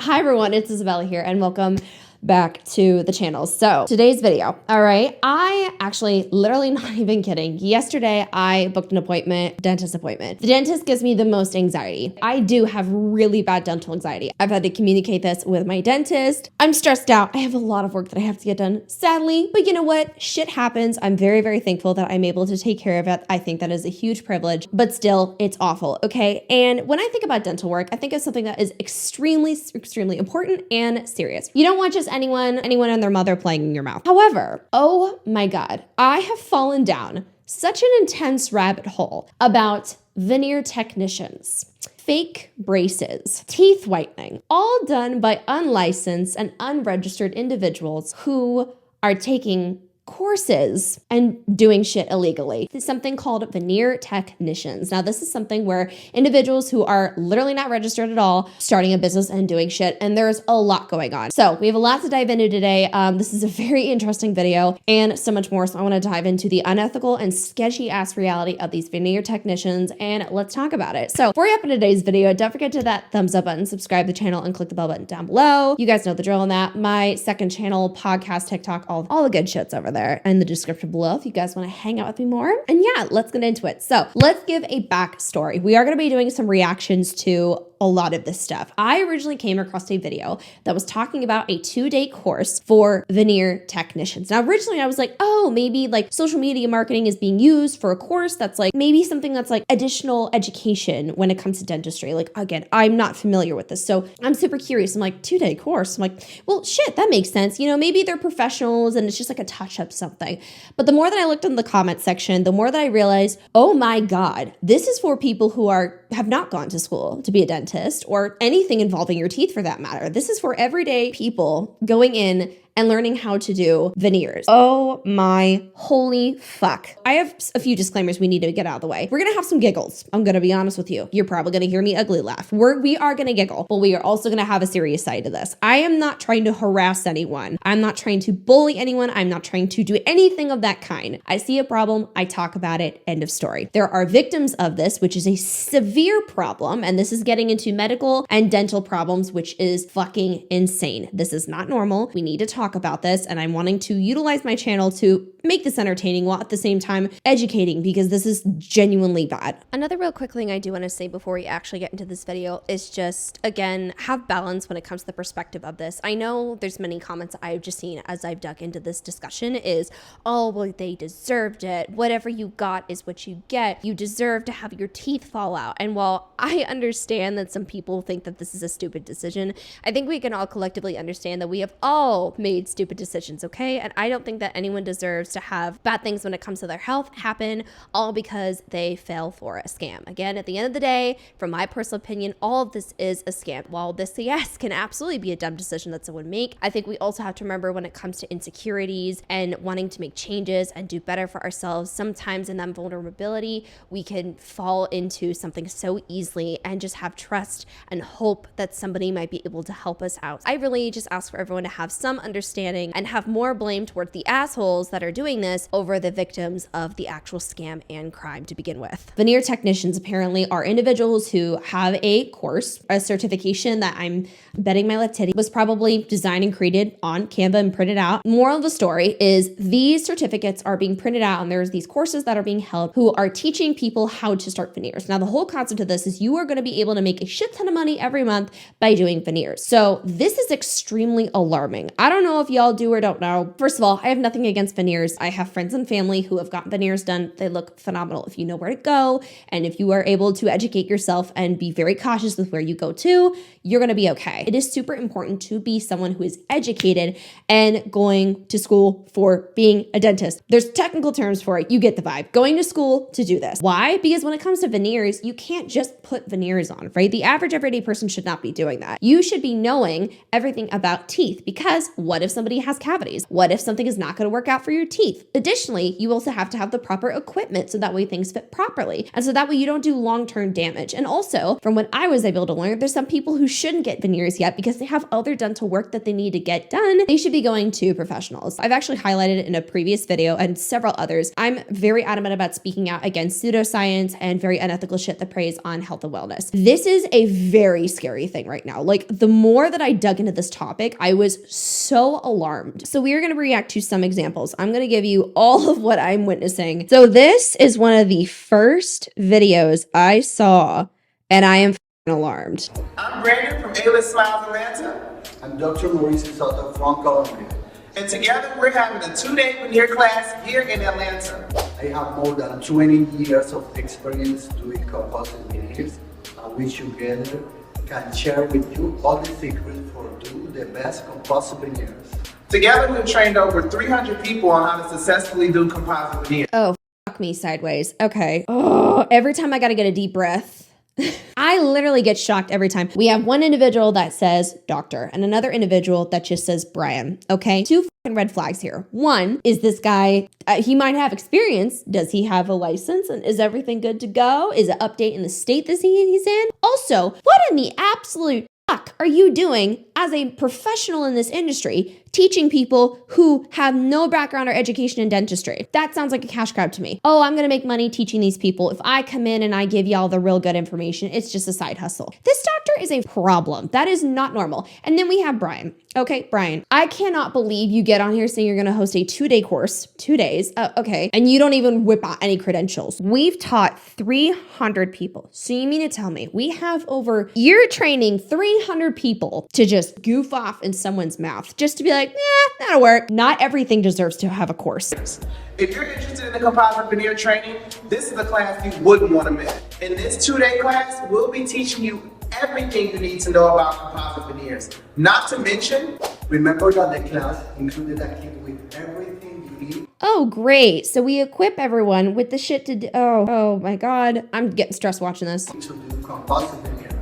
Hi everyone, it's Isabella here and welcome back to the channel. So today's video, all right, I actually literally not even kidding. Yesterday I booked an appointment, dentist appointment. The dentist gives me the most anxiety. I do have really bad dental anxiety. I've had to communicate this with my dentist. I'm stressed out. I have a lot of work that I have to get done, sadly, but you know what? Shit happens. I'm very, very thankful that I'm able to take care of it. I think that is a huge privilege, but still it's awful. Okay. And when I think about dental work, I think of something that is extremely, extremely important and serious. You don't want just anyone and their mother playing in your mouth. However, oh my God, I have fallen down such an intense rabbit hole about veneer technicians, fake braces, teeth whitening, all done by unlicensed and unregistered individuals who are taking courses and doing shit illegally. There's something called veneer technicians. Now, this is something where individuals who are literally not registered at all, starting a business and doing shit, and there's a lot going on. So we have a lot to dive into today. This is a very interesting video and so much more. So I want to dive into the unethical and sketchy ass reality of these veneer technicians, and let's talk about it. So before you hop into today's video, don't forget to hit that thumbs up button, subscribe to the channel, and click the bell button down below. You guys know the drill on that. My second channel, podcast, TikTok, all the good shit's over there in the description below if you guys want to hang out with me more. And yeah, let's get into it. So let's give a backstory. We are going to be doing some reactions to a lot of this stuff. I originally came across a video that was talking about a 2-day course for veneer technicians. Now, originally I was like, oh, maybe like social media marketing is being used for a course that's like maybe something that's like additional education when it comes to dentistry. Like, again, I'm not familiar with this. So I'm super curious. I'm like, 2-day course. I'm like, well, shit, that makes sense. You know, maybe they're professionals and it's just like a touch up something. But the more that I looked in the comment section, the more that I realized, oh my God, this is for people who have not gone to school to be a dentist or anything involving your teeth for that matter. This is for everyday people going in and learning how to do veneers. Oh my holy fuck. I have a few disclaimers we need to get out of the way. We're gonna have some giggles. I'm gonna be honest with you. You're probably gonna hear me ugly laugh. We are gonna giggle, but we are also gonna have a serious side to this. I am not trying to harass anyone. I'm not trying to bully anyone. I'm not trying to do anything of that kind. I see a problem, I talk about it, end of story. There are victims of this, which is a severe problem, and this is getting into medical and dental problems, which is fucking insane. This is not normal. We need to talk about this, and I'm wanting to utilize my channel to make this entertaining while at the same time educating, because this is genuinely bad. Another real quick thing I do want to say before we actually get into this video is just, again, have balance when it comes to the perspective of this. I know there's many comments I've just seen as I've dug into this discussion is, oh, well, they deserved it. Whatever you got is what you get. You deserve to have your teeth fall out. And while I understand that some people think that this is a stupid decision, I think we can all collectively understand that we have all made stupid decisions, okay? And I don't think that anyone deserves to have bad things when it comes to their health happen all because they fell for a scam. Again, at the end of the day, from my personal opinion, all of this is a scam. While this, yes, can absolutely be a dumb decision that someone make, I think we also have to remember when it comes to insecurities and wanting to make changes and do better for ourselves, sometimes in that vulnerability, we can fall into something so easily and just have trust and hope that somebody might be able to help us out. I really just ask for everyone to have some understanding and have more blame towards the assholes that are doing this over the victims of the actual scam and crime to begin with. Veneer technicians apparently are individuals who have a course, a certification that I'm betting my left titty was probably designed and created on Canva and printed out. Moral of the story is these certificates are being printed out and there's these courses that are being held who are teaching people how to start veneers. Now, the whole concept of this is you are going to be able to make a shit ton of money every month by doing veneers. So this is extremely alarming. I don't know if y'all do or don't know. First of all, I have nothing against veneers. I have friends and family who have gotten veneers done. They look phenomenal if you know where to go. And if you are able to educate yourself and be very cautious with where you go to, you're going to be okay. It is super important to be someone who is educated and going to school for being a dentist. There's technical terms for it. You get the vibe. Going to school to do this. Why? Because when it comes to veneers, you can't just put veneers on, right? The average everyday person should not be doing that. You should be knowing everything about teeth because what What if somebody has cavities? What if something is not going to work out for your teeth? Additionally, you also have to have the proper equipment so that way things fit properly. And so that way you don't do long-term damage. And also, from what I was able to learn, there's some people who shouldn't get veneers yet because they have other dental work that they need to get done. They should be going to professionals. I've actually highlighted it in a previous video and several others. I'm very adamant about speaking out against pseudoscience and very unethical shit that preys on health and wellness. This is a very scary thing right now. Like, the more that I dug into this topic, I was so alarmed. So we are going to react to some examples. I'm going to give you all of what I'm witnessing. So this is one of the first videos I saw, and I am alarmed. I'm Brandon from A-List Smiles Atlanta. I'm Dr. Maurice Soto from Colombia. And together we're having a 2-day veneer class here in Atlanta. I have more than 20 years of experience doing composite veneers, and we together can share with you all the secrets for doing the best composite veneers. Together we've trained over 300 people on how to successfully do composite veneers. Oh, fuck me sideways. Okay. Oh, every time I gotta get a deep breath. I literally get shocked every time. We have one individual that says doctor and another individual that just says Brian. Okay, two fucking red flags here. One is this guy, he might have experience. Does he have a license and is everything good to go? Is it update in the state that he's in? Also, what in the absolute fuck are you doing as a professional in this industry teaching people who have no background or education in dentistry? That sounds like a cash grab to me. Oh, I'm gonna make money teaching these people. If I come in and I give y'all the real good information, it's just a side hustle. This doctor is a problem. That is not normal. And then we have Brian. Okay, Brian, I cannot believe you get on here saying you're gonna host a 2-day course, 2 days, okay, and you don't even whip out any credentials. We've taught 300 people. So you mean to tell me you're training 300 people to just goof off in someone's mouth just to be like, yeah, that'll work. Not everything deserves to have a course. If you're interested in the composite veneer training, this is a class you wouldn't want to miss. In this 2-day class, we'll be teaching you everything you need to know about composite veneers. Not to mention, remember that the class included a kit with everything you need. Oh, great. So we equip everyone with the shit to do. Oh my God. I'm getting stressed watching this. To do composite veneers.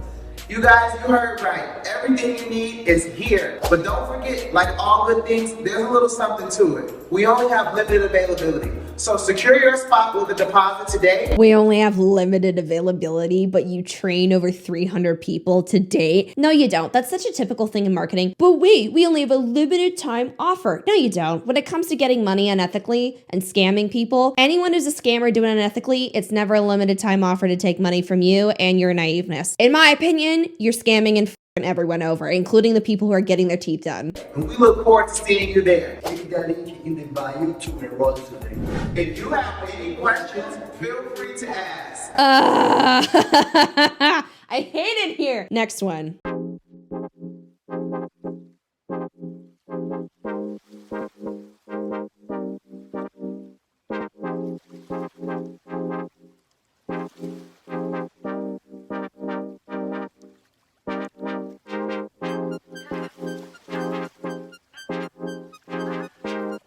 you guys, you heard right. Everything you need is here. But don't forget, like all good things, there's a little something to it. We only have limited availability. So secure your spot with a deposit today. We only have limited availability, but you train over 300 people to date. No, you don't. That's such a typical thing in marketing. But wait, we only have a limited time offer. No, you don't. When it comes to getting money unethically and scamming people, anyone who's a scammer doing it unethically, it's never a limited time offer to take money from you and your naiveness. In my opinion, you're scamming and everyone over, including the people who are getting their teeth done. And we look forward to seeing you there. Click the link in the bio to enroll today. If you have any questions, feel free to ask. I hate it here. Next one.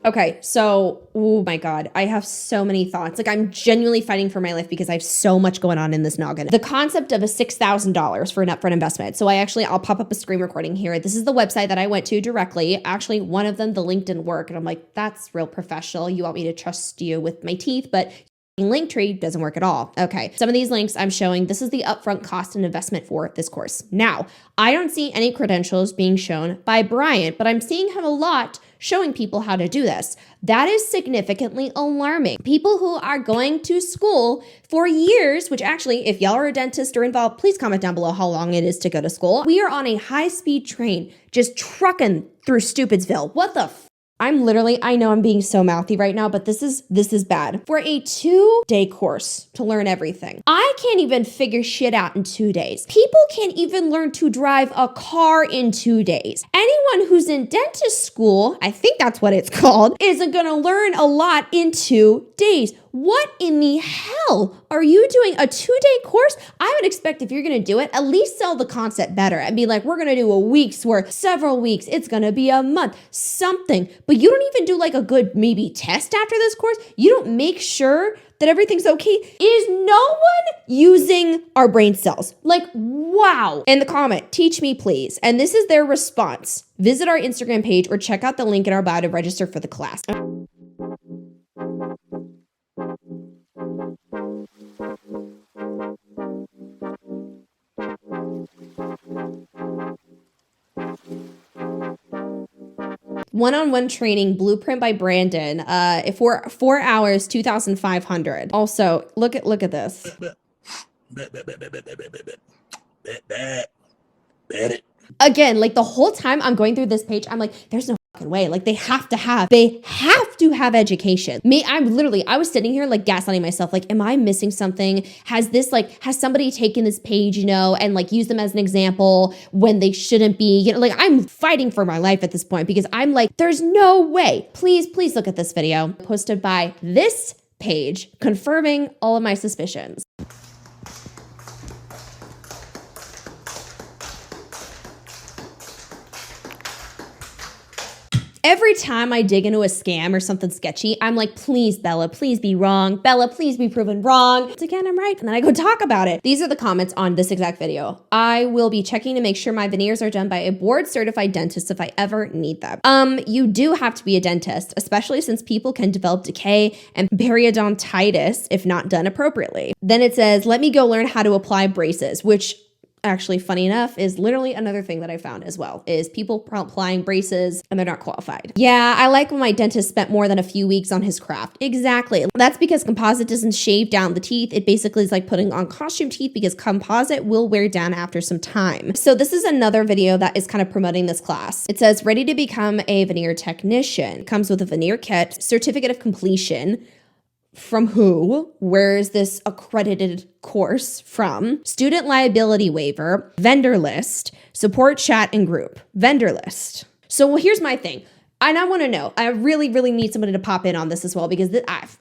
Okay, so, oh my God, I have so many thoughts. Like, I'm genuinely fighting for my life because I have so much going on in this noggin. The concept of a $6,000 for an upfront investment. So I'll pop up a screen recording here. This is the website that I went to directly. Actually, one of them, the link didn't work. And I'm like, that's real professional. You want me to trust you with my teeth, but Linktree doesn't work at all. Okay, some of these links I'm showing, this is the upfront cost and investment for this course. Now, I don't see any credentials being shown by Brian, but I'm seeing him a lot showing people how to do this. That is significantly alarming. People who are going to school for years, which actually, if y'all are a dentist or involved, please comment down below how long it is to go to school. We are on a high-speed train, just trucking through Stupidsville. What the I know I'm being so mouthy right now, but this is bad. For a 2-day course to learn everything, I can't even figure shit out in 2 days. People can't even learn to drive a car in 2 days. Anyone who's in dentist school, I think that's what it's called, isn't gonna learn a lot in 2 days. what in the hell are you doing a 2-day course? I would expect if you're going to do it, at least sell the concept better and be like, we're going to do a week's worth, several weeks. It's going to be a month, something. But you don't even do like a good maybe test after this course. You don't make sure that everything's okay. Is no one using our brain cells? Like, wow. In the comment, teach me please. And this is their response. Visit our Instagram page or check out the link in our bio to register for the class. One-on-one training blueprint by Brandon. For 4 hours, 2,500. Also, look at this. Again, like the whole time I'm going through this page, I'm like, there's no fucking way. Like they have to have education. I was sitting here like gaslighting myself. Like, am I missing something? Has somebody taken this page, and like used them as an example when they shouldn't be, like I'm fighting for my life at this point because I'm like, there's no way. Please look at this video posted by this page confirming all of my suspicions. Every time I dig into a scam or something sketchy, I'm like, please, Bella, please be wrong. Bella, please be proven wrong. Once again, I'm right. And then I go talk about it. These are the comments on this exact video. I will be checking to make sure my veneers are done by a board certified dentist if I ever need them. You do have to be a dentist, especially since people can develop decay and periodontitis if not done appropriately. Then it says, let me go learn how to apply braces, which actually, funny enough, is literally another thing that I found as well, is people applying braces and they're not qualified. Yeah, I like when my dentist spent more than a few weeks on his craft. Exactly. That's because composite doesn't shave down the teeth. It basically is like putting on costume teeth because composite will wear down after some time. So this is another video that is kind of promoting this class. It says, ready to become a veneer technician. It comes with a veneer kit, certificate of completion. From who? Where is this accredited course from? Student liability waiver, vendor list, support chat and group, vendor list. So here's my thing. And I want to know, I really need somebody to pop in on this as well, because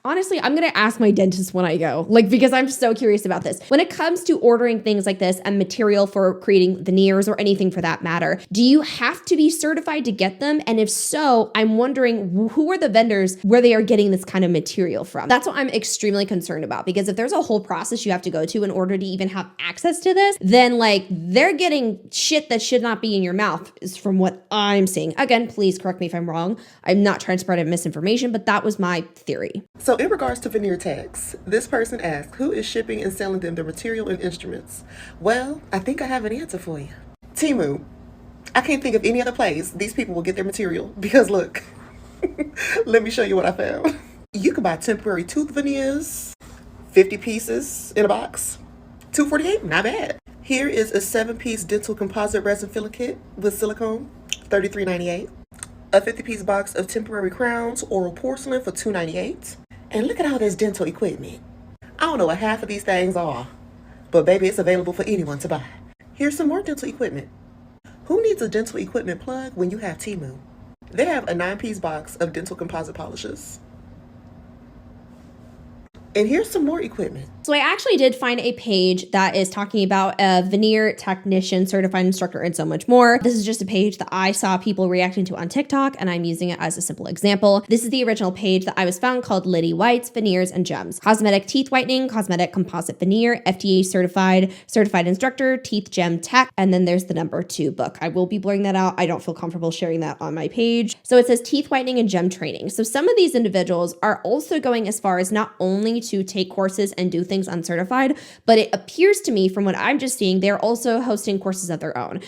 honestly, I'm going to ask my dentist when I go, because I'm so curious about this. When it comes to ordering things like this and material for creating veneers or anything for that matter, do you have to be certified to get them? And if so, I'm wondering who are the vendors where they are getting this kind of material from? That's what I'm extremely concerned about, because if there's a whole process you have to go to in order to even have access to this, then they're getting shit that should not be in your mouth, is from what I'm seeing. Again, please correct me if I'm wrong. I'm not trying to spread misinformation, but that was my theory. So in regards to veneer tags, this person asked, who is shipping and selling them the material and instruments? Well, I think I have an answer for you. Temu. I can't think of any other place these people will get their material, because look, let me show you what I found. You can buy temporary tooth veneers, 50 pieces in a box, $248, not bad. Here is a 7-piece dental composite resin filler kit with silicone, $33.98. A 50-piece box of temporary crowns, oral porcelain for $2.98. And look at all this dental equipment. I don't know what half of these things are, but baby, it's available for anyone to buy. Here's some more dental equipment. Who needs a dental equipment plug when you have Temu? They have a 9-piece box of dental composite polishes. And here's some more equipment. So I actually did find a page that is talking about a veneer technician, certified instructor, and so much more. This is just a page that I saw people reacting to on TikTok, and I'm using it as a simple example. This is the original page that I was found called Liddy White's Veneers and Gems. Cosmetic teeth whitening, cosmetic composite veneer, FDA certified instructor, teeth gem tech, and then there's the number 2 book. I will be blurring that out. I don't feel comfortable sharing that on my page. So it says teeth whitening and gem training. So some of these individuals are also going as far as not only to take courses and do things uncertified, but it appears to me from what I'm just seeing, they're also hosting courses of their own,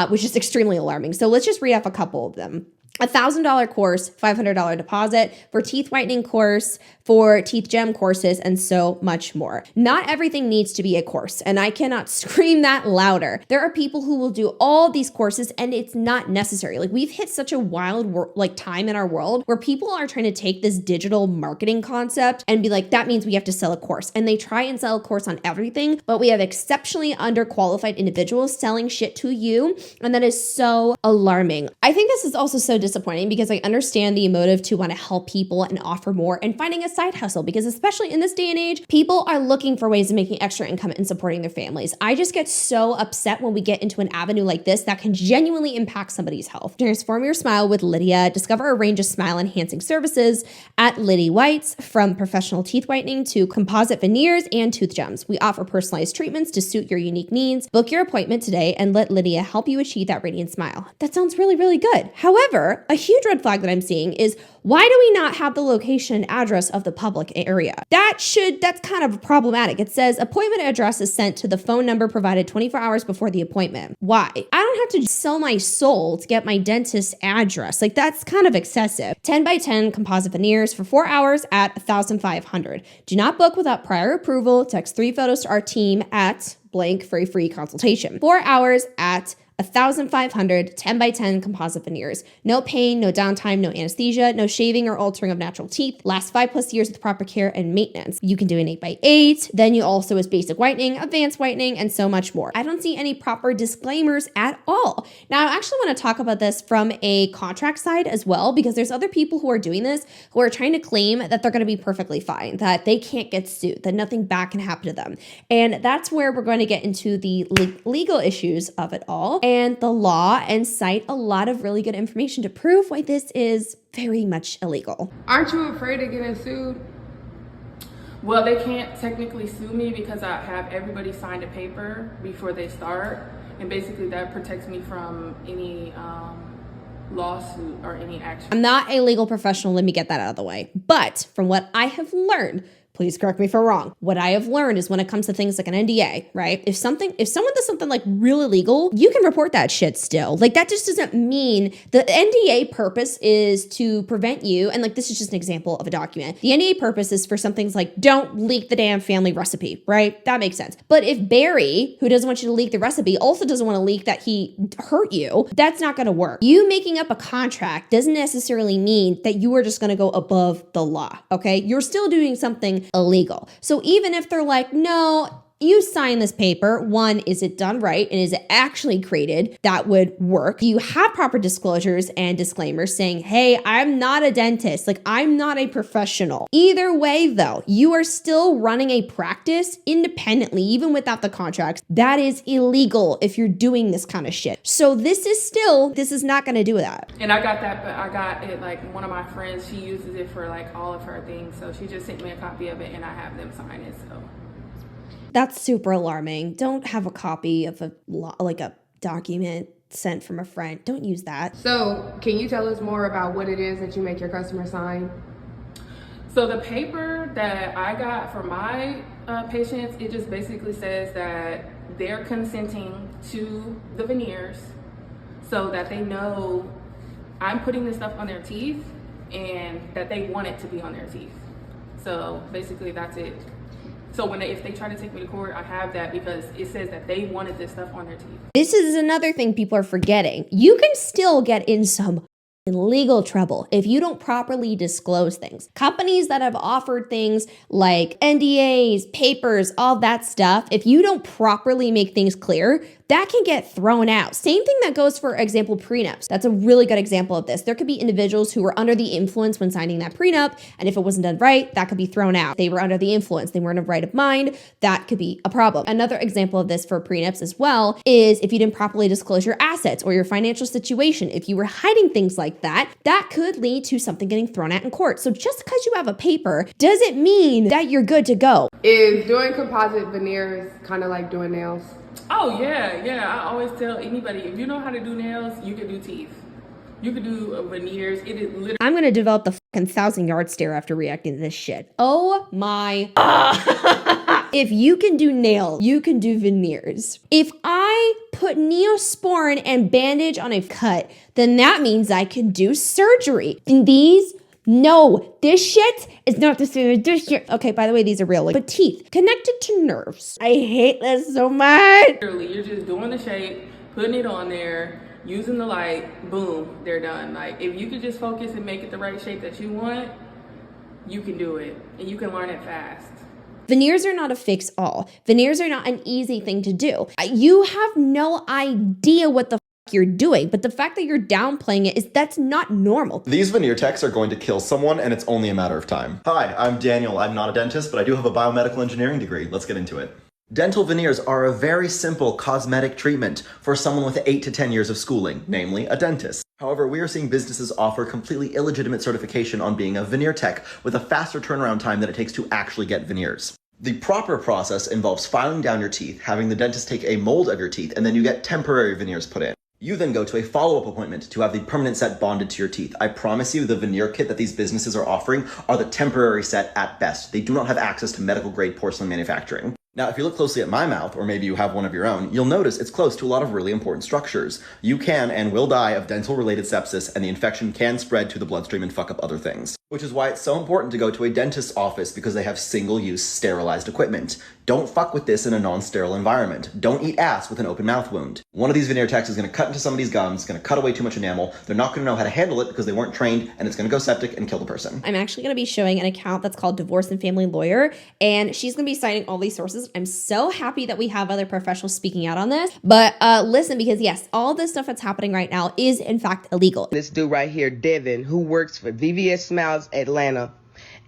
which is extremely alarming. So let's just read off a couple of them. $1,000 course, $500 deposit for teeth whitening course, for teeth gem courses, and so much more. Not everything needs to be a course, and I cannot scream that louder. There are people who will do all these courses and it's not necessary. We've hit such a wild time in our world where people are trying to take this digital marketing concept and be like, that means we have to sell a course. And they try and sell a course on everything, but we have exceptionally underqualified individuals selling shit to you, and that is so alarming. I think this is also so disappointing because I understand the motive to want to help people and offer more and finding a side hustle, because especially in this day and age, people are looking for ways of making extra income and supporting their families. I just get so upset when we get into an avenue like this that can genuinely impact somebody's health. Transform your smile with Lydia. Discover a range of smile enhancing services at Liddy Whites, from professional teeth whitening to composite veneers and tooth gems. We offer personalized treatments to suit your unique needs. Book your appointment today and let Lydia help you achieve that radiant smile. That sounds really, really good. However, a huge red flag that I'm seeing is, why do we not have the location and address of the public area? That's kind of problematic. It says appointment address is sent to the phone number provided 24 hours before the appointment. Why? I don't have to sell my soul to get my dentist's address. Like, that's kind of excessive. 10 by 10 composite veneers for 4 hours at $1,500. Do not book without prior approval. Text 3 photos to our team at blank for a free consultation. 4 hours at $1,500, 10 by 10 composite veneers. No pain, no downtime, no anesthesia, no shaving or altering of natural teeth. Last 5+ years with proper care and maintenance. You can do an 8 by 8. Then you also is basic whitening, advanced whitening, and so much more. I don't see any proper disclaimers at all. Now, I actually want to talk about this from a contract side as well, because there's other people who are doing this who are trying to claim that they're going to be perfectly fine, that they can't get sued, that nothing bad can happen to them. And that's where we're going to get into the legal issues of it all and the law, and cite a lot of really good information to prove why this is very much illegal. Aren't you afraid of getting sued? Well, they can't technically sue me because I have everybody sign a paper before they start, and basically that protects me from any lawsuit or any action. I'm not a legal professional, let me get that out of the way. But from what I have learned, please correct me if I'm wrong, what I have learned is when it comes to things like an NDA, right? If someone does something like really illegal, you can report that shit still. Like, that just doesn't mean the NDA purpose is to prevent you. And like, this is just an example of a document. The NDA purpose is for some things like, don't leak the damn family recipe, right? That makes sense. But if Barry, who doesn't want you to leak the recipe, also doesn't want to leak that he hurt you, that's not going to work. You making up a contract doesn't necessarily mean that you are just going to go above the law, okay? You're still doing something illegal. So even if they're like, no, you sign this paper, one, is it done right? And is it actually created? That would work. You have proper disclosures and disclaimers saying, hey, I'm not a dentist. Like, I'm not a professional. Either way, though, you are still running a practice independently, even without the contracts. That is illegal if you're doing this kind of shit. So this is not going to do that. And I got that, but I got it, like, one of my friends, she uses it for like all of her things. So she just sent me a copy of it and I have them sign it, so. That's super alarming. Don't have a copy of a document sent from a friend. Don't use that. So, can you tell us more about what it is that you make your customer sign? So the paper that I got for my patients, it just basically says that they're consenting to the veneers so that they know I'm putting this stuff on their teeth and that they want it to be on their teeth. So basically that's it. So if they try to take me to court, I have that because it says that they wanted this stuff on their teeth. This is another thing people are forgetting. You can still get in some legal trouble if you don't properly disclose things. Companies that have offered things like NDAs, papers, all that stuff, if you don't properly make things clear, that can get thrown out. Same thing that goes for example, prenups. That's a really good example of this. There could be individuals who were under the influence when signing that prenup, and if it wasn't done right, that could be thrown out. They were under the influence, they weren't of right of mind, that could be a problem. Another example of this for prenups as well is if you didn't properly disclose your assets or your financial situation. If you were hiding things like that, that could lead to something getting thrown out in court. So just because you have a paper doesn't mean that you're good to go. Is doing composite veneers kind of like doing nails? Oh yeah. I always tell anybody, if you know how to do nails, you can do teeth. You can do veneers. It is literally. I'm gonna develop the fucking 1,000-yard stare after reacting to this shit. Oh my. If you can do nails, you can do veneers. If I put Neosporin and bandage on a cut, then that means I can do surgery. And no, this shit is not the same as this shit. Okay, by the way, these are real. But teeth connected to nerves. I hate this so much. Literally, you're just doing the shape, putting it on there, using the light, boom, they're done. Like, if you could just focus and make it the right shape that you want, you can do it. And you can learn it fast. Veneers are not a fix-all. Veneers are not an easy thing to do. You have no idea what the you're doing. But the fact that you're downplaying it is that's not normal. These veneer techs are going to kill someone, and it's only a matter of time. Hi, I'm Daniel. I'm not a dentist, but I do have a biomedical engineering degree. Let's get into it. Dental veneers are a very simple cosmetic treatment for someone with 8 to 10 years of schooling, namely a dentist. However, we are seeing businesses offer completely illegitimate certification on being a veneer tech with a faster turnaround time than it takes to actually get veneers. The proper process involves filing down your teeth, having the dentist take a mold of your teeth, and then you get temporary veneers put in. You then go to a follow-up appointment to have the permanent set bonded to your teeth. I promise you the veneer kit that these businesses are offering are the temporary set at best. They do not have access to medical grade porcelain manufacturing. Now, if you look closely at my mouth, or maybe you have one of your own, you'll notice it's close to a lot of really important structures. You can and will die of dental-related sepsis, and the infection can spread to the bloodstream and fuck up other things. Which is why it's so important to go to a dentist's office, because they have single-use sterilized equipment. Don't fuck with this in a non-sterile environment. Don't eat ass with an open mouth wound. One of these veneer techs is going to cut into somebody's gums, going to cut away too much enamel. They're not going to know how to handle it because they weren't trained, and it's going to go septic and kill the person. I'm actually going to be showing an account that's called Divorce and Family Lawyer, and she's going to be citing all these sources. I'm so happy that we have other professionals speaking out on this. But listen, because yes, all this stuff that's happening right now is in fact illegal. This dude right here, Devin, who works for VVS Smiles Atlanta.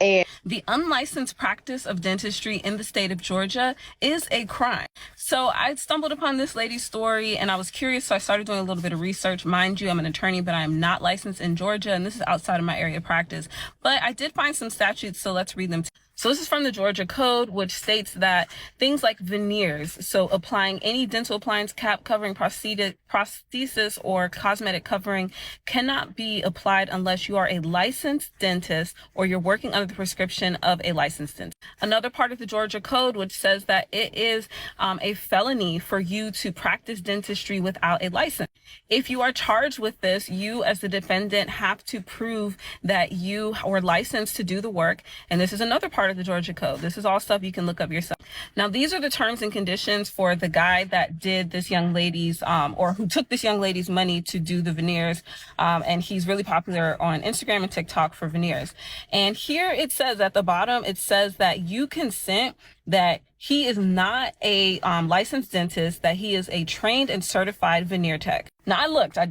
And the unlicensed practice of dentistry in the state of Georgia is a crime. So I stumbled upon this lady's story and I was curious, so I started doing a little bit of research. Mind you, I'm an attorney, but I am not licensed in Georgia, and this is outside of my area of practice. But I did find some statutes, so let's read them. So this is from the Georgia Code, which states that things like veneers, so applying any dental appliance, cap covering, prosthesis, or cosmetic covering, cannot be applied unless you are a licensed dentist or you're working under the prescription of a licensed dentist. Another part of the Georgia Code, which says that it is a felony for you to practice dentistry without a license. If you are charged with this, you as the defendant have to prove that you were licensed to do the work. And this is another part of the Georgia Code. This is all stuff you can look up yourself. Now, these are the terms and conditions for the guy that did this young lady's, or who took this young lady's money to do the veneers. And he's really popular on Instagram and TikTok for veneers. And here it says at the bottom, it says that you consent that he is not a licensed dentist, that he is a trained and certified veneer tech. Now,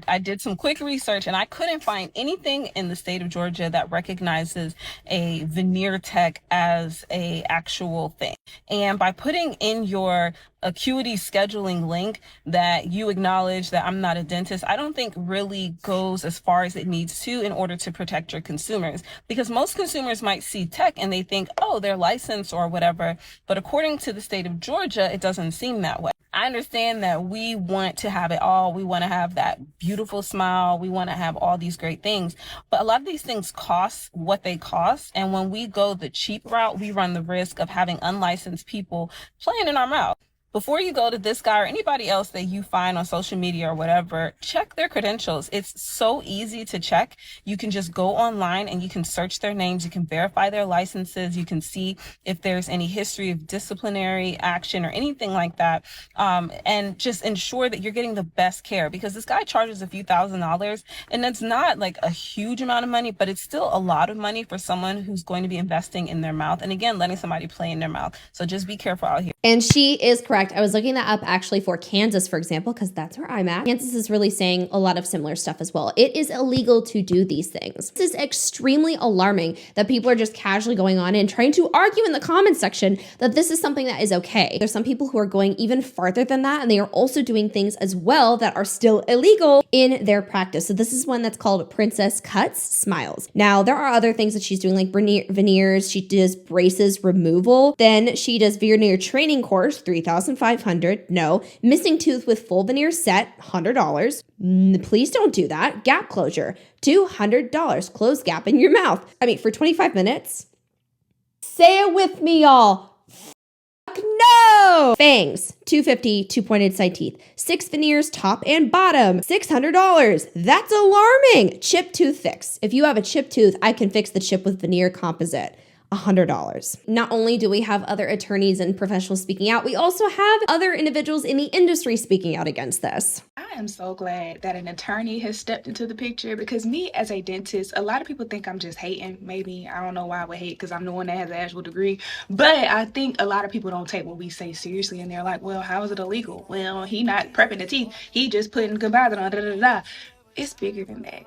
I did some quick research and I couldn't find anything in the state of Georgia that recognizes a veneer tech as a actual thing. And by putting in your acuity scheduling link that you acknowledge that I'm not a dentist, I don't think really goes as far as it needs to in order to protect your consumers, because most consumers might see tech and they think, oh, they're licensed or whatever. But according to the state of Georgia, it doesn't seem that way. I understand that we want to have it all. We want to have that beautiful smile. We want to have all these great things. But a lot of these things cost what they cost. And when we go the cheap route, we run the risk of having unlicensed people playing in our mouth. Before you go to this guy or anybody else that you find on social media or whatever, check their credentials. It's so easy to check. You can just go online and you can search their names. You can verify their licenses. You can see if there's any history of disciplinary action or anything like that. And just ensure that you're getting the best care, because this guy charges a few $1,000s, and that's not like a huge amount of money, but it's still a lot of money for someone who's going to be investing in their mouth. And again, letting somebody play in their mouth. So just be careful out here. And she is correct. I was looking that up actually for Kansas, for example, because that's where I'm at. Kansas is really saying a lot of similar stuff as well. It is illegal to do these things. This is extremely alarming that people are just casually going on and trying to argue in the comments section that this is something that is okay. There's some people who are going even farther than that, and they are also doing things as well that are still illegal in their practice. So this is one that's called Princess Cuts Smiles. Now, there are other things that she's doing, like veneers. She does braces removal. Then she does veneer training course, $3,500. No. Missing tooth with full veneer set, $100. Please don't do that. Gap closure, $200. Close gap in your mouth. I mean, for 25 minutes. Say it with me, y'all. Fuck no. Fangs, $250, 2 pointed side teeth. 6 veneers, top and bottom, $600. That's alarming. Chip tooth fix. If you have a chip tooth, I can fix the chip with veneer composite. $100. Not only do we have other attorneys and professionals speaking out, we also have other individuals in the industry speaking out against this. I am so glad that an attorney has stepped into the picture, because me as a dentist, a lot of people think I'm just hating. Maybe, I don't know why I would hate, because I'm the one that has an actual degree. But I think a lot of people don't take what we say seriously, and they're like, well, how is it illegal? Well, he not prepping the teeth. He just putting composite on, da-da-da-da. It's bigger than that.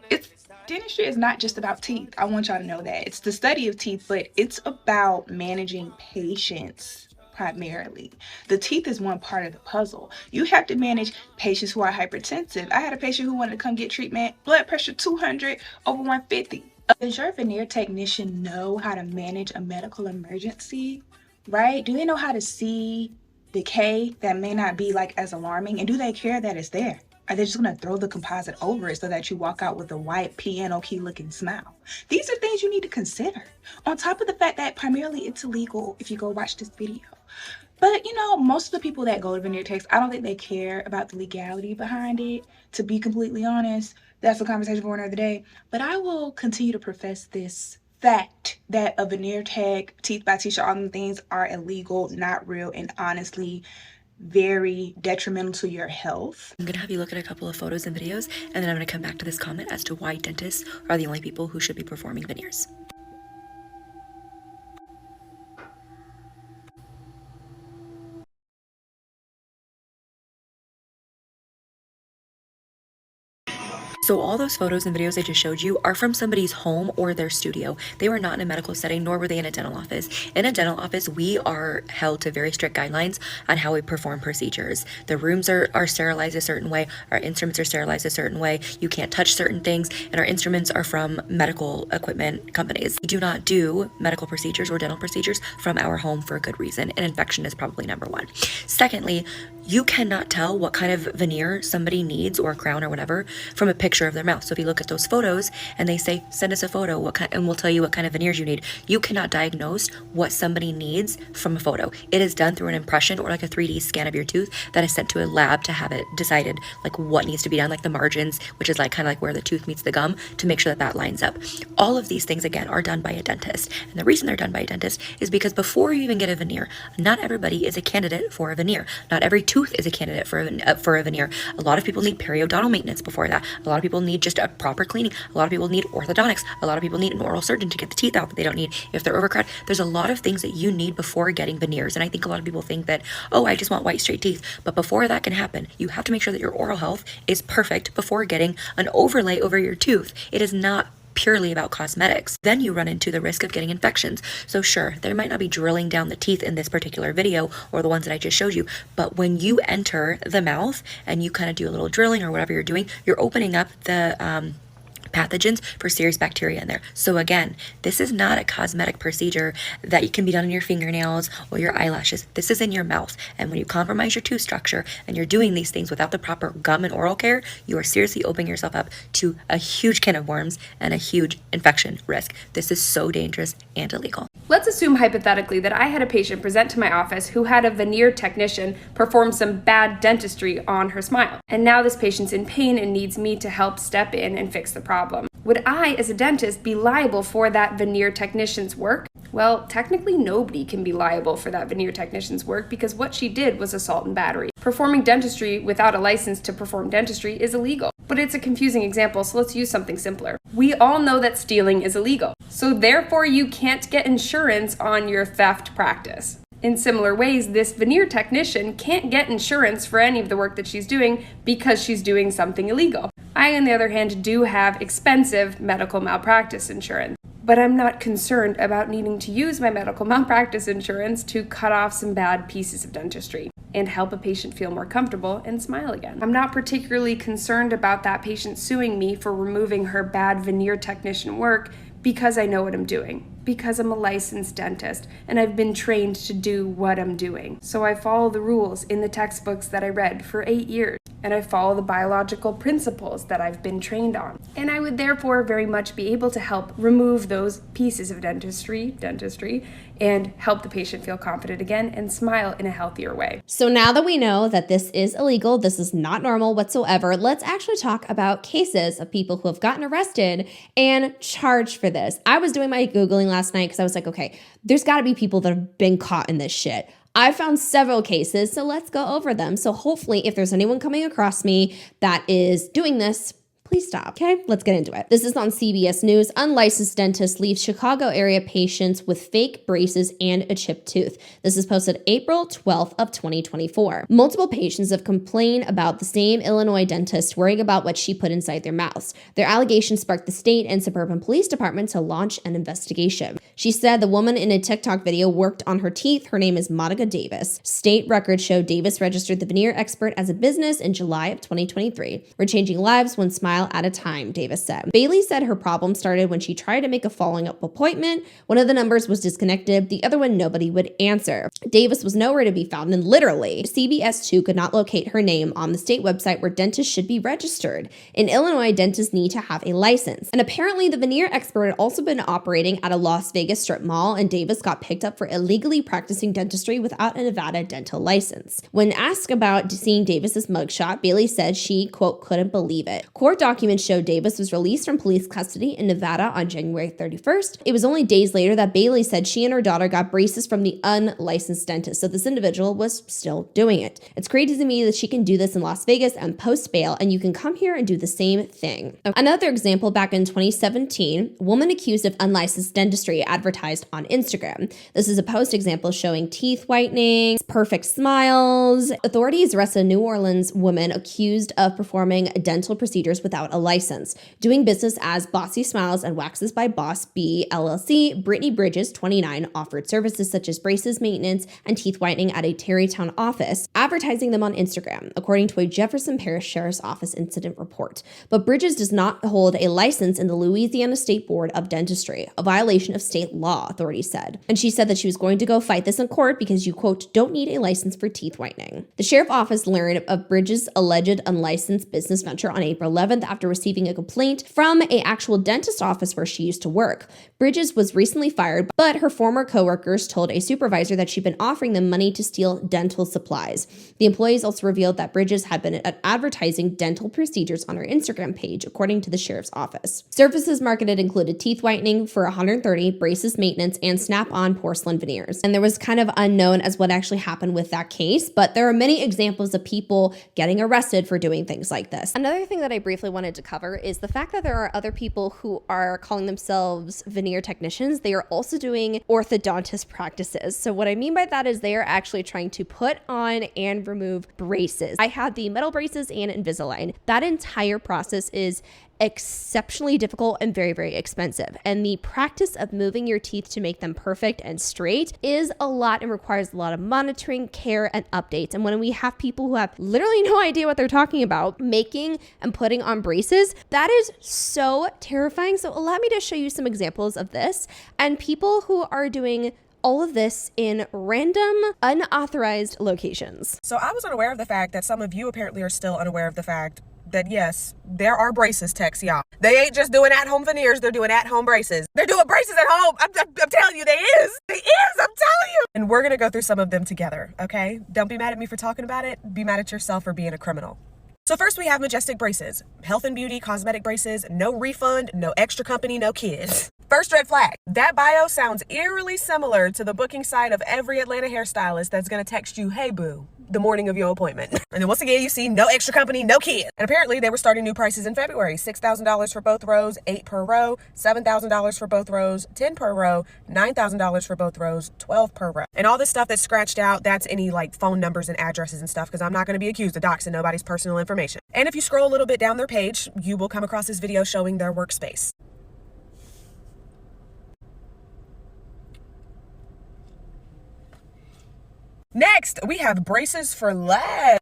Dentistry is not just about teeth. I want y'all to know that. It's the study of teeth, but it's about managing patients primarily. The teeth is one part of the puzzle. You have to manage patients who are hypertensive. I had a patient who wanted to come get treatment, blood pressure 200 over 150. Does your veneer technician know how to manage a medical emergency, right? Do they know how to see decay that may not be like as alarming? And do they care that it's there? Are they just going to throw the composite over it so that you walk out with a white piano key looking smile? These are things you need to consider. On top of the fact that primarily it's illegal if you go watch this video. But, you know, most of the people that go to veneer techs, I don't think they care about the legality behind it. To be completely honest, that's a conversation for another day. But I will continue to profess this fact that a veneer tech, teeth by t-shirt, all them things are illegal, not real, and honestly very detrimental to your health. I'm gonna have you look at a couple of photos and videos, and then I'm gonna come back to this comment as to why dentists are the only people who should be performing veneers. So all those photos and videos I just showed you are from somebody's home or their studio. They were not in a medical setting, nor were they in a dental office. In a dental office, we are held to very strict guidelines on how we perform procedures. The rooms are sterilized a certain way, our instruments are sterilized a certain way, you can't touch certain things, and our instruments are from medical equipment companies. We do not do medical procedures or dental procedures from our home for a good reason, and infection is probably number one. Secondly, you cannot tell what kind of veneer somebody needs, or a crown or whatever, from a picture of their mouth. So if you look at those photos and they say, send us a photo, and we'll tell you what kind of veneers you need, you cannot diagnose what somebody needs from a photo. It is done through an impression or like a 3D scan of your tooth that is sent to a lab to have it decided like what needs to be done, like the margins, which is like kind of like where the tooth meets the gum, to make sure that that lines up. All of these things, again, are done by a dentist. And the reason they're done by a dentist is because before you even get a veneer, not everybody is a candidate for a veneer. Not every tooth is a candidate for a veneer. A lot of people need periodontal maintenance before that. A lot of people need just a proper cleaning. A lot of people need orthodontics. A lot of people need an oral surgeon to get the teeth out that they don't need if they're overcrowded. There's a lot of things that you need before getting veneers. And I think a lot of people think that, oh, I just want white straight teeth. But before that can happen, you have to make sure that your oral health is perfect before getting an overlay over your tooth. It is not purely about cosmetics. Then you run into the risk of getting infections. So sure, there might not be drilling down the teeth in this particular video or the ones that I just showed you, but when you enter the mouth and you kind of do a little drilling or whatever you're doing, you're opening up the pathogens for serious bacteria in there. So again, this is not a cosmetic procedure that can be done in your fingernails or your eyelashes. This is in your mouth. And when you compromise your tooth structure and you're doing these things without the proper gum and oral care, you are seriously opening yourself up to a huge can of worms and a huge infection risk. This is so dangerous and illegal. Let's assume hypothetically that I had a patient present to my office who had a veneer technician perform some bad dentistry on her smile. And now this patient's in pain and needs me to help step in and fix the problem. Would I, as a dentist, be liable for that veneer technician's work? Well, technically nobody can be liable for that veneer technician's work because what she did was assault and battery. Performing dentistry without a license to perform dentistry is illegal. But it's a confusing example, so let's use something simpler. We all know that stealing is illegal, so therefore you can't get insurance on your theft practice. In similar ways, this veneer technician can't get insurance for any of the work that she's doing because she's doing something illegal. I, on the other hand, do have expensive medical malpractice insurance, but I'm not concerned about needing to use my medical malpractice insurance to cut off some bad pieces of dentistry and help a patient feel more comfortable and smile again. I'm not particularly concerned about that patient suing me for removing her bad veneer technician work because I know what I'm doing, because I'm a licensed dentist and I've been trained to do what I'm doing. So I follow the rules in the textbooks that I read for 8 years. and I follow the biological principles that I've been trained on. And I would therefore very much be able to help remove those pieces of dentistry, and help the patient feel confident again and smile in a healthier way. So now that we know that this is illegal, this is not normal whatsoever, let's actually talk about cases of people who have gotten arrested and charged for this. I was doing my Googling last night because I was like, okay, there's got to be people that have been caught in this shit. I found several cases, so let's go over them. So hopefully if there's anyone coming across me that is doing this, please stop. Okay, let's get into it. This is on CBS News. Unlicensed dentist leaves Chicago area patients with fake braces and a chipped tooth. This is posted April 12th of 2024. Multiple patients have complained about the same Illinois dentist worrying about what she put inside their mouths. Their allegations sparked the state and suburban police department to launch an investigation. She said the woman in a TikTok video worked on her teeth. Her name is Monica Davis. State records show Davis registered the veneer expert as a business in July of 2023. We're changing lives one smile at a time, Davis said. Bailey said her problem started when she tried to make a following up appointment. One of the numbers was disconnected, the other one nobody would answer. Davis was nowhere to be found, and literally, CBS 2 could not locate her name on the state website where dentists should be registered. In Illinois, dentists need to have a license. And apparently, the veneer expert had also been operating at a Las Vegas strip mall, and Davis got picked up for illegally practicing dentistry without a Nevada dental license. When asked about seeing Davis's mugshot, Bailey said she, quote, couldn't believe it. Court documents show Davis was released from police custody in Nevada on January 31st. It was only days later that Bailey said she and her daughter got braces from the unlicensed dentist, so this individual was still doing it. It's crazy to me that she can do this in Las Vegas and post bail, and you can come here and do the same thing. Another example, back in 2017, a woman accused of unlicensed dentistry advertised on Instagram. This is a post example showing teeth whitening, perfect smiles. Authorities arrested a New Orleans woman accused of performing dental procedures without a license. Doing business as Bossy Smiles and Waxes by Boss B LLC, Brittany Bridges, 29, offered services such as braces, maintenance, and teeth whitening at a Tarrytown office, advertising them on Instagram, according to a Jefferson Parish Sheriff's Office incident report. But Bridges does not hold a license in the Louisiana State Board of Dentistry, a violation of state law, authorities said. And she said that she was going to go fight this in court because you, quote, don't need a license for teeth whitening. The Sheriff's Office learned of Bridges' alleged unlicensed business venture on April 11th after receiving a complaint from an actual dentist office where she used to work. Bridges was recently fired, but her former coworkers told a supervisor that she'd been offering them money to steal dental supplies. The employees also revealed that Bridges had been advertising dental procedures on her Instagram page, according to the sheriff's office. Services marketed included teeth whitening for $130, braces maintenance, and snap-on porcelain veneers. And there was kind of unknown as what actually happened with that case, but there are many examples of people getting arrested for doing things like this. Another thing that I briefly wanted to cover is the fact that there are other people who are calling themselves veneer technicians. They are also doing orthodontist practices. So what I mean by that is they are actually trying to put on and remove braces. I had the metal braces and Invisalign. That entire process is exceptionally difficult and very, very expensive. And the practice of moving your teeth to make them perfect and straight is a lot and requires a lot of monitoring, care, and updates. And when we have people who have literally no idea what they're talking about making and putting on braces, that is so terrifying. So allow me to show you some examples of this and people who are doing all of this in random, unauthorized locations. So I was unaware of the fact that some of you apparently are still unaware of the fact that yes, there are braces techs, y'all. They ain't just doing at-home veneers, they're doing at-home braces. They're doing braces at home. I'm telling you, they is, I'm telling you. And we're gonna go through some of them together, okay? Don't be mad at me for talking about it. Be mad at yourself for being a criminal. So first we have Majestic Braces. Health and beauty, cosmetic braces, no refund, no extra company, no kids. First red flag. That bio sounds eerily similar to the booking site of every Atlanta hairstylist that's gonna text you, hey boo, the morning of your appointment. And then once again, you see no extra company, no kids. And apparently they were starting new prices in February. $6,000 for both rows, 8 per row, $7,000 for both rows, 10 per row, $9,000 for both rows, 12 per row. And all this stuff that's scratched out, that's any like phone numbers and addresses and stuff, because I'm not gonna be accused of doxing nobody's personal information. And if you scroll a little bit down their page, you will come across this video showing their workspace. Next, we have braces for legs.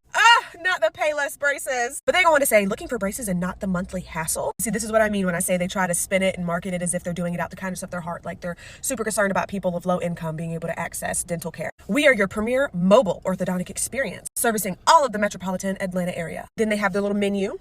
Not the Payless braces. But they go on to say, looking for braces and not the monthly hassle. See, this is what I mean when I say they try to spin it and market it as if they're doing it out the kindness of their heart. Like they're super concerned about people of low income being able to access dental care. We are your premier mobile orthodontic experience, servicing all of the metropolitan Atlanta area. Then they have their little menu,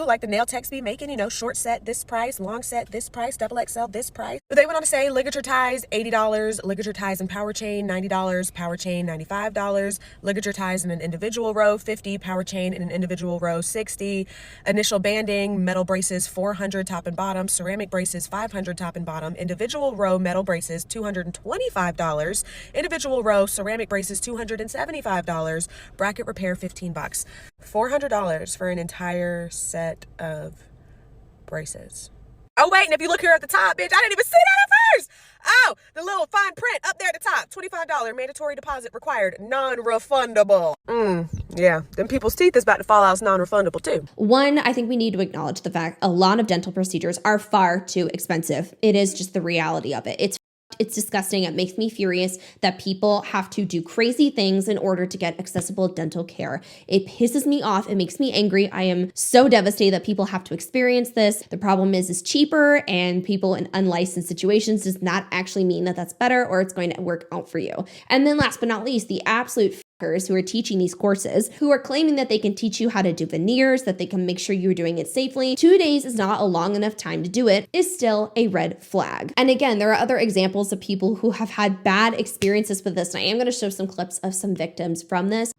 like the nail techs be making, short set this price, long set this price, double XL this price. But they went on to say ligature ties, $80, ligature ties and power chain, $90, power chain, $95, ligature ties in an individual row, $50, power chain in an individual row, $60, initial banding, metal braces, $400 top and bottom, ceramic braces, $500 top and bottom, individual row metal braces, $225, individual row ceramic braces, $275, bracket repair, $15, $400 for an entire set of braces. Oh wait, and if you look here at the top, bitch, I didn't even see that at first. Oh, the little fine print up there at the top, $25 mandatory deposit required, non-refundable. Yeah, them people's teeth is about to fall out as non-refundable too. One, I think we need to acknowledge the fact a lot of dental procedures are far too expensive. It is just the reality of it. It's disgusting. It makes me furious that people have to do crazy things in order to get accessible dental care. It pisses me off. It makes me angry. I am so devastated that people have to experience this. The problem is it's cheaper, and people in unlicensed situations does not actually mean that that's better or it's going to work out for you. And then last but not least, the absolute who are teaching these courses, who are claiming that they can teach you how to do veneers, that they can make sure you're doing it safely. 2 days is not a long enough time to do it, is still a red flag. And again, there are other examples of people who have had bad experiences with this. And I am going to show some clips of some victims from this.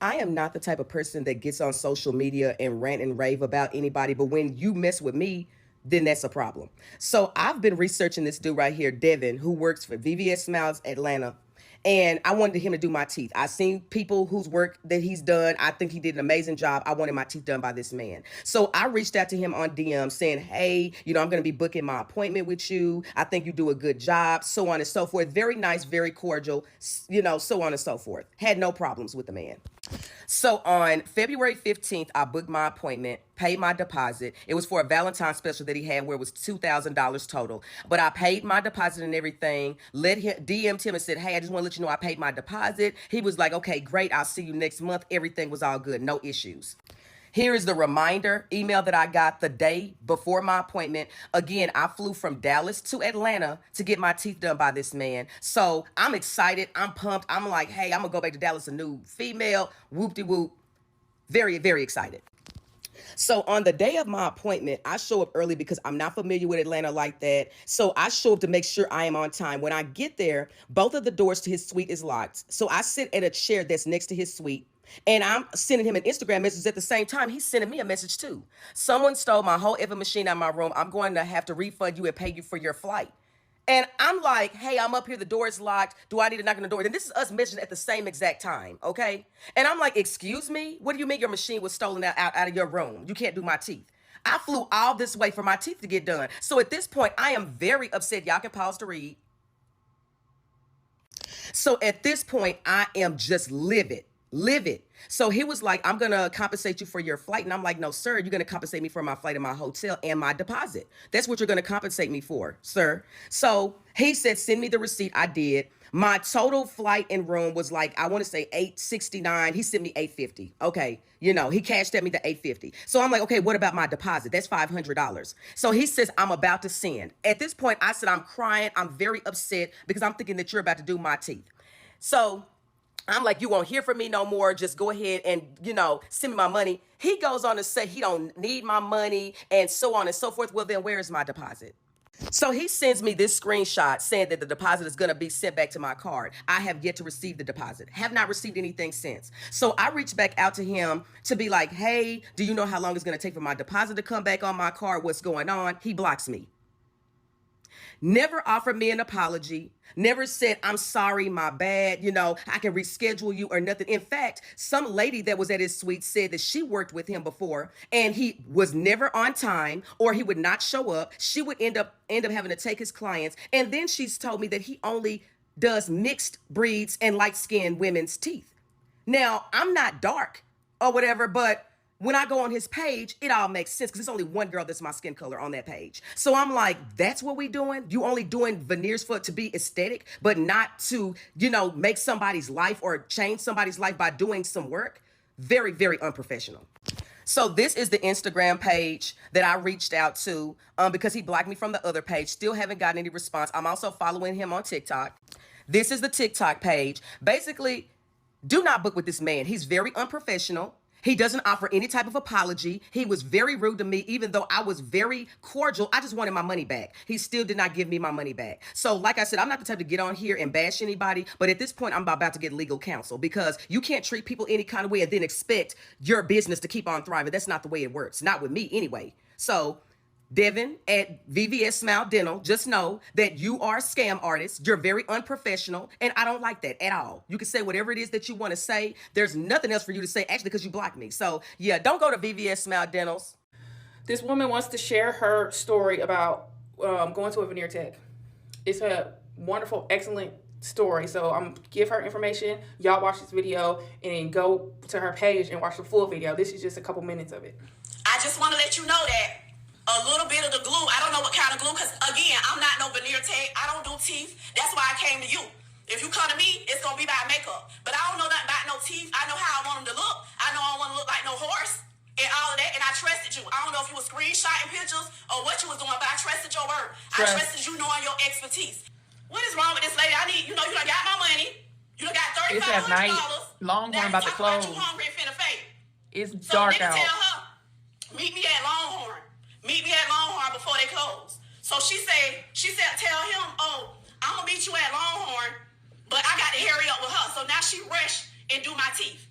I am not the type of person that gets on social media and rant and rave about anybody, but when you mess with me, then that's a problem. So I've been researching this dude right here, Devin, who works for VVS Smiles Atlanta. And I wanted him to do my teeth. I've seen people whose work that he's done. I think he did an amazing job. I wanted my teeth done by this man. So I reached out to him on DM saying, hey, I'm going to be booking my appointment with you. I think you do a good job, so on and so forth. Very nice, very cordial, so on and so forth. Had no problems with the man. So on February 15th, I booked my appointment, paid my deposit. It was for a Valentine's special that he had where it was $2,000 total. But I paid my deposit and everything, DM'd him and said, hey, I just want to let you know I paid my deposit. He was like, okay, great. I'll see you next month. Everything was all good. No issues. Here is the reminder email that I got the day before my appointment. Again, I flew from Dallas to Atlanta to get my teeth done by this man. So I'm excited. I'm pumped. I'm like, hey, I'm going to go back to Dallas, a new female. Whoop-de-whoop. Very, very excited. So on the day of my appointment, I show up early because I'm not familiar with Atlanta like that. So I show up to make sure I am on time. When I get there, both of the doors to his suite is locked. So I sit at a chair that's next to his suite. And I'm sending him an Instagram message at the same time. He's sending me a message too. Someone stole my whole effing machine out of my room. I'm going to have to refund you and pay you for your flight. And I'm like, hey, I'm up here. The door is locked. Do I need to knock on the door? And this is us messaging at the same exact time, okay? And I'm like, excuse me? What do you mean your machine was stolen out of your room? You can't do my teeth. I flew all this way for my teeth to get done. So at this point, I am very upset. Y'all can pause to read. So at this point, I am just livid. So he was like, I'm going to compensate you for your flight. And I'm like, no, sir, you're going to compensate me for my flight and my hotel and my deposit. That's what you're going to compensate me for, sir. So he said, send me the receipt. I did. My total flight and room was like, I want to say $869. He sent me $850. Okay. He cashed at me the $850. So I'm like, okay, what about my deposit? That's $500. So he says, I'm about to send. At this point, I said, I'm crying. I'm very upset because I'm thinking that you're about to do my teeth. So I'm like, you won't hear from me no more. Just go ahead and, send me my money. He goes on to say he don't need my money and so on and so forth. Well, then where is my deposit? So he sends me this screenshot saying that the deposit is going to be sent back to my card. I have yet to receive the deposit. Have not received anything since. So I reached back out to him to be like, hey, do you know how long it's going to take for my deposit to come back on my card? What's going on? He blocks me. Never offered me an apology. Never said, I'm sorry, my bad. I can reschedule you or nothing. In fact, some lady that was at his suite said that she worked with him before and he was never on time or he would not show up. She would end up having to take his clients. And then she's told me that he only does mixed breeds and light-skinned women's teeth. Now, I'm not dark or whatever, but when I go on his page, it all makes sense because it's only one girl that's my skin color on that page. So I'm like, that's what we doing? You only doing veneers for it to be aesthetic, but not to, make somebody's life or change somebody's life by doing some work? Very, very unprofessional. So this is the Instagram page that I reached out to because he blocked me from the other page. Still haven't gotten any response. I'm also following him on TikTok. This is the TikTok page. Basically, do not book with this man. He's very unprofessional. He doesn't offer any type of apology. He was very rude to me, even though I was very cordial. I just wanted my money back. He still did not give me my money back. So like I said, I'm not the type to get on here and bash anybody, but at this point, I'm about to get legal counsel because you can't treat people any kind of way and then expect your business to keep on thriving. That's not the way it works. Not with me anyway. So Devin at VVS Smile Dental, just know that you are a scam artist. You're very unprofessional, and I don't like that at all. You can say whatever it is that you want to say. There's nothing else for you to say, actually, because you blocked me. So, yeah, don't go to VVS Smile Dentals. This woman wants to share her story about going to a veneer tech. It's a wonderful, excellent story. So I'm going to give her information. Y'all watch this video and then go to her page and watch the full video. This is just a couple minutes of it. I just want to let you know that a little bit of the glue, I don't know what kind of glue, because again, I'm not no veneer tech. I don't do teeth. That's why I came to you. If you come to me, it's going to be about makeup. But I don't know nothing about no teeth. I know how I want them to look. I know I don't want to look like no horse and all of that. And I trusted you. I don't know if you were screenshotting pictures or what you was doing, but I trusted your word. I trusted you knowing your expertise. What is wrong with this lady? I need, you done got my money. You done got $3,500. It's at night. Longhorn about to close. You hungry and finna fade. It's dark out. So tell her, meet me at Longhorn. Meet me at Longhorn before they close. So she said, tell him, oh, I'm gonna meet you at Longhorn, but I got to hurry up with her. So now she rushed and do my teeth.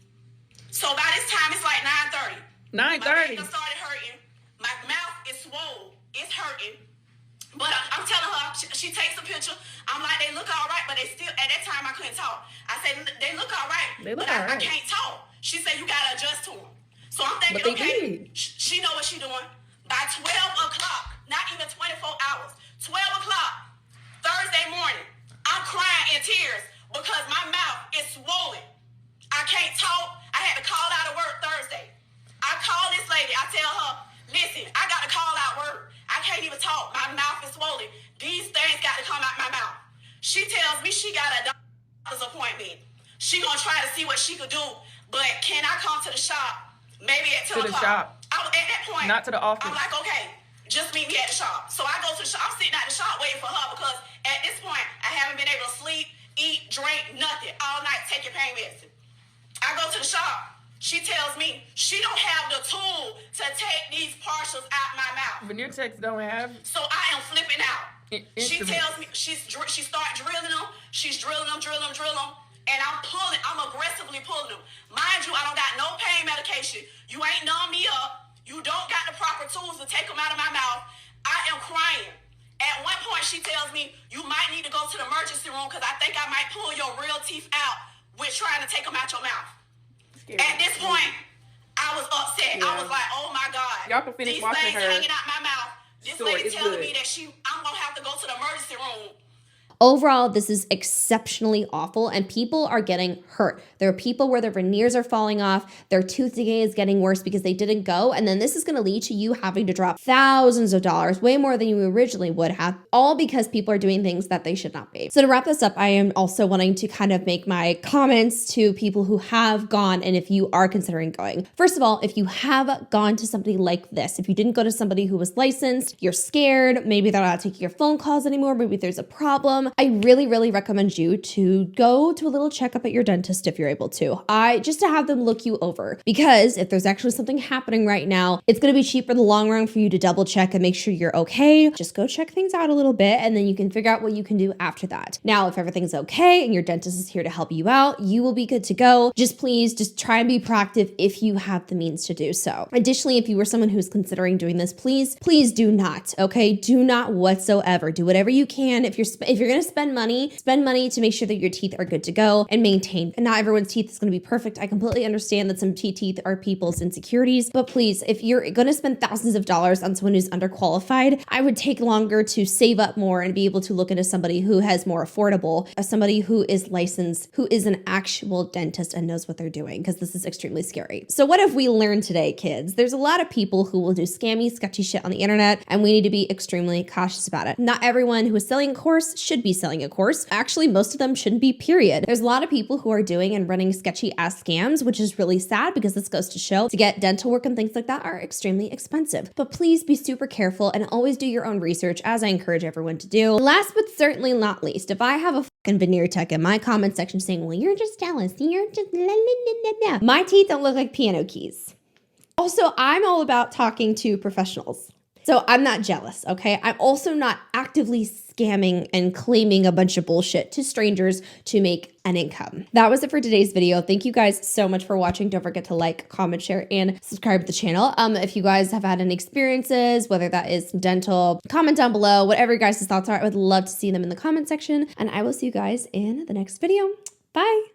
So by this time, it's like 9:30. 9:30. My back started hurting. My mouth is swollen. It's hurting. But I'm telling her, she takes a picture. I'm like, they look all right, but they still, at that time, I couldn't talk. I said, they look all right, I can't talk. She said, you got to adjust to them. So I'm thinking, okay, she know what she doing. By 12 o'clock, not even 24 hours, 12 o'clock, Thursday morning, I'm crying in tears because my mouth is swollen. I can't talk. I had to call out of work Thursday. I call this lady. I tell her, listen, I got to call out work. I can't even talk. My mouth is swollen. These things got to come out my mouth. She tells me she got a doctor's appointment. She gonna try to see what she could do, but can I come to the shop maybe at 2 o'clock? To the shop. At that point, not to the office. I'm like, okay, just meet me at the shop. So I go to the shop. I'm sitting at the shop waiting for her because at this point, I haven't been able to sleep, eat, drink, nothing all night, taking pain medicine. I go to the shop. She tells me she don't have the tool to take these partials out my mouth. Veneer techs don't have. So I am flipping out. She tells me she start drilling them. She's drilling them. And I'm aggressively pulling them. Mind you, I don't got no pain medication. You ain't numb me up. You don't got the proper tools to take them out of my mouth. I am crying. At one point, she tells me, you might need to go to the emergency room because I think I might pull your real teeth out with trying to take them out your mouth. At this point, I was upset. Yeah. I was like, oh my God. Y'all can finish these watching things her hanging out my mouth. This lady telling me that I'm going to have to go to the emergency room. Overall, this is exceptionally awful and people are getting hurt. There are people where their veneers are falling off, their tooth decay is getting worse because they didn't go, and then this is gonna lead to you having to drop thousands of dollars, way more than you originally would have, all because people are doing things that they should not be. So to wrap this up, I am also wanting to kind of make my comments to people who have gone and if you are considering going. First of all, if you have gone to somebody like this, if you didn't go to somebody who was licensed, you're scared, maybe they're not taking your phone calls anymore, maybe there's a problem, I really recommend you to go to a little checkup at your dentist if you're able to. Just to have them look you over, because if there's actually something happening right now, it's going to be cheaper in the long run for you to double check and make sure you're okay. Just go check things out a little bit and then you can figure out what you can do after that. Now, if everything's okay and your dentist is here to help you out, you will be good to go. Please try and be proactive if you have the means to do so. Additionally, if you were someone who's considering doing this, please do not, okay? Do not whatsoever. Do whatever you can. If you're going gonna spend money to make sure that your teeth are good to go and maintained. And not everyone's teeth is gonna be perfect. I completely understand that some teeth are people's insecurities, but please, if you're gonna spend thousands of dollars on someone who's underqualified, I would take longer to save up more and be able to look into somebody who has more affordable, somebody who is licensed, who is an actual dentist and knows what they're doing, because this is extremely scary. So what have we learned today, kids? There's a lot of people who will do scammy, sketchy shit on the internet, and we need to be extremely cautious about it. Not everyone who is selling a course should be selling a course. Actually, most of them shouldn't be, period. There's a lot of people who are doing and running sketchy ass scams, which is really sad because this goes to show to get dental work and things like that are extremely expensive. But please be super careful and always do your own research, as I encourage everyone to do. Last but certainly not least, if I have a fucking veneer tech in my comment section saying, well, you're just jealous, you're just la la la la la, my teeth don't look like piano keys. Also, I'm all about talking to professionals. So I'm not jealous, okay? I'm also not actively scamming and claiming a bunch of bullshit to strangers to make an income. That was it for today's video. Thank you guys so much for watching. Don't forget to like, comment, share, and subscribe to the channel. If you guys have had any experiences, whether that is dental, comment down below. Whatever your guys' thoughts are, I would love to see them in the comment section. And I will see you guys in the next video. Bye.